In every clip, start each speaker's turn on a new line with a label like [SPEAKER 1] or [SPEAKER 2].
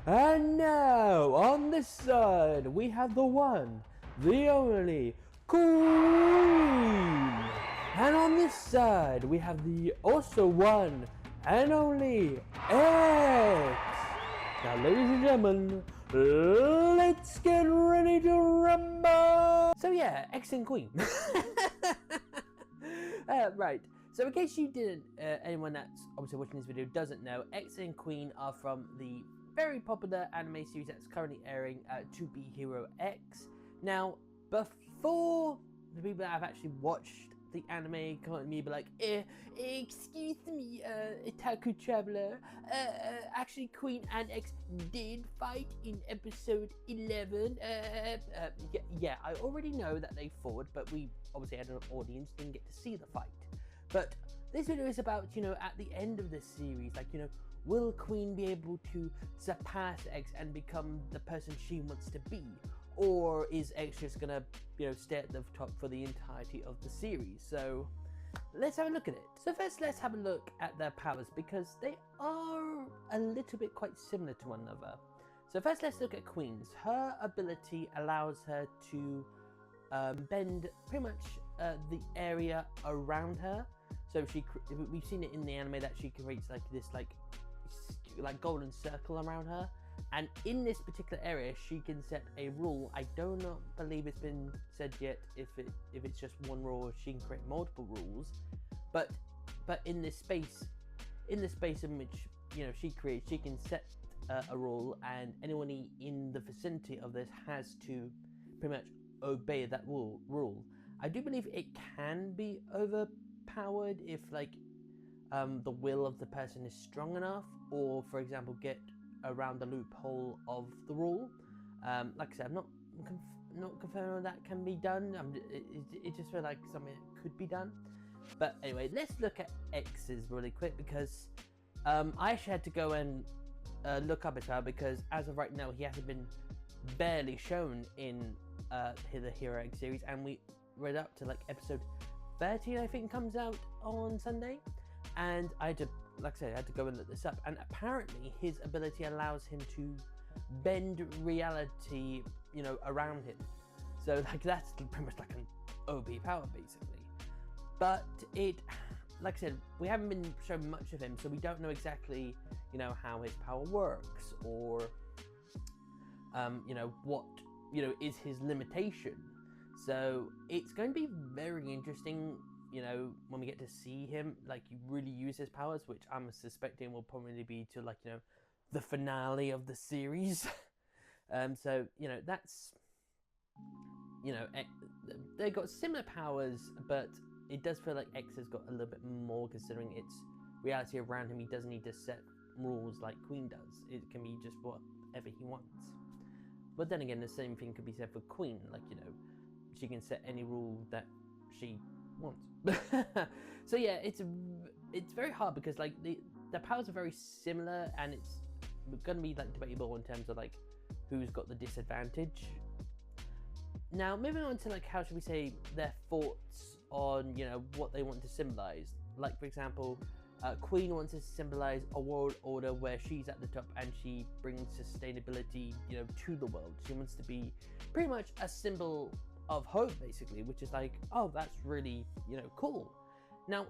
[SPEAKER 1] And now, on this side, we have the one, the only, Queen! And on this side, we have the also one and only, X! Now, ladies and gentlemen, let's get ready to rumble! So yeah, X and Queen. Right. So in case you didn't, anyone that's obviously watching this video doesn't know, X and Queen are from the very popular anime series that's currently airing, To Be Hero X. Now, before the people that have actually watched the anime come at me be like, excuse me, Itaku Traveler, actually Queen and X did fight in episode 11, yeah, I already know that they fought, but we obviously had an audience, didn't get to see the fight. But this video is about, at the end of this series, like, will Queen be able to surpass X and become the person she wants to be? Or is X just gonna, stay at the top for the entirety of the series? So let's have a look at it. So first, let's have a look at their powers, because they are a little bit quite similar to one another. So first, let's look at Queen's. Her ability allows her to bend pretty much the area around her. So we've seen it in the anime that she creates like this like golden circle around her, and in this particular area she can set a rule. I do not believe it's been said yet if it's just one rule or she can create multiple rules, but in this space in which she creates, she can set a rule, and anyone in the vicinity of this has to pretty much obey that rule. I do believe it can be overpowered if the will of the person is strong enough, or for example get around the loophole of the rule. Like I said, I'm not confirming that can be done. It just feels like something that could be done. But anyway, let's look at X's really quick, because I actually had to go and look up his power, because as of right now he hasn't been barely shown in the Hero X series, and we read up to like episode 13, I think, comes out on Sunday, and I had to, like I said, I had to go and look this up, and apparently his ability allows him to bend reality, around him. So that's pretty much like an OP power basically. But like I said, we haven't been shown much of him, so we don't know exactly, how his power works, or what is his limitation. So it's going to be very interesting, when we get to see him really use his powers, which I'm suspecting will probably be to the finale of the series. So that's they got similar powers, but it does feel like X has got a little bit more, considering it's reality around him. He doesn't need to set rules like Queen does. It can be just whatever he wants. But then again, the same thing could be said for Queen. She can set any rule that she wants. So yeah, it's very hard, because the powers are very similar, and it's going to be debatable in terms of who's got the disadvantage. Now, moving on to how should we say their thoughts on what they want to symbolize. For example, Queen wants to symbolize a world order where she's at the top and she brings sustainability to the world. She wants to be pretty much a symbol of hope, basically, which is oh, that's really cool. Now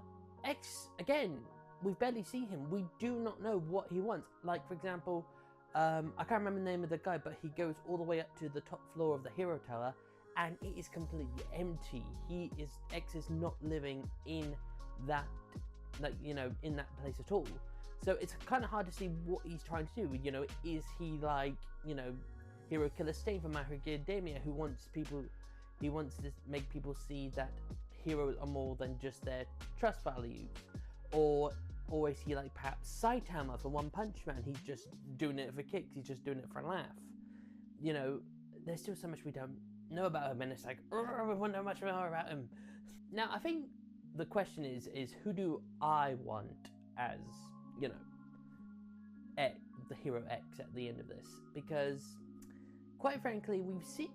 [SPEAKER 1] X, again, we've barely seen him. We do not know what he wants. For example, I can't remember the name of the guy, but he goes all the way up to the top floor of the Hero Tower and it is completely empty. X is not living in that in that place at all. So it's kind of hard to see what he's trying to do. Is he Hero Killer Stain from My Hero Academia, who wants to make people see that heroes are more than just their trust values? Or is he perhaps Saitama from One Punch Man? He's just doing it for kicks, he's just doing it for a laugh. There's still so much we don't know about him, and it's we want to know much more about him. Now, I think the question is who do I want as, the Hero X at the end of this? Because quite frankly,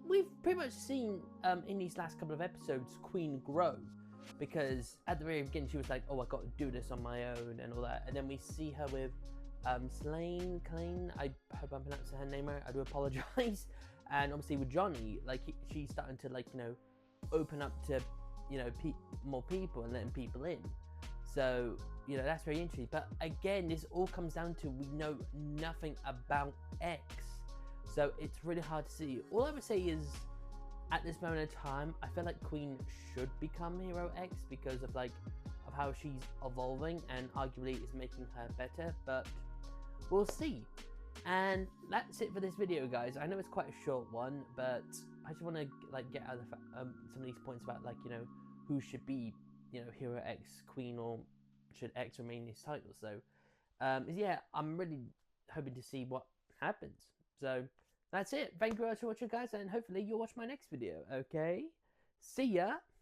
[SPEAKER 1] we've pretty much seen in these last couple of episodes Queen grow, because at the very beginning she was oh, I got to do this on my own and all that, and then we see her with Klein, I hope I'm pronouncing her name right, I do apologise. And obviously with Johnny, like, she's starting to, like, you know, open up to, you know, more people and letting people in. So, you know, that's very interesting. But again, this all comes down to we know nothing about X. So it's really hard to see. All I would say is, at this moment in time, I feel like Queen should become Hero X because of, like, of how she's evolving, and arguably is making her better, but we'll see. And that's it for this video, guys. I know it's quite a short one, but I just want to, like, get out of some of these points about, like, you know, who should be, you know, Hero X, Queen, or should X remain his title. So yeah, I'm really hoping to see what happens. So that's it. Thank you very much for watching, guys, and hopefully you'll watch my next video. Okay, see ya.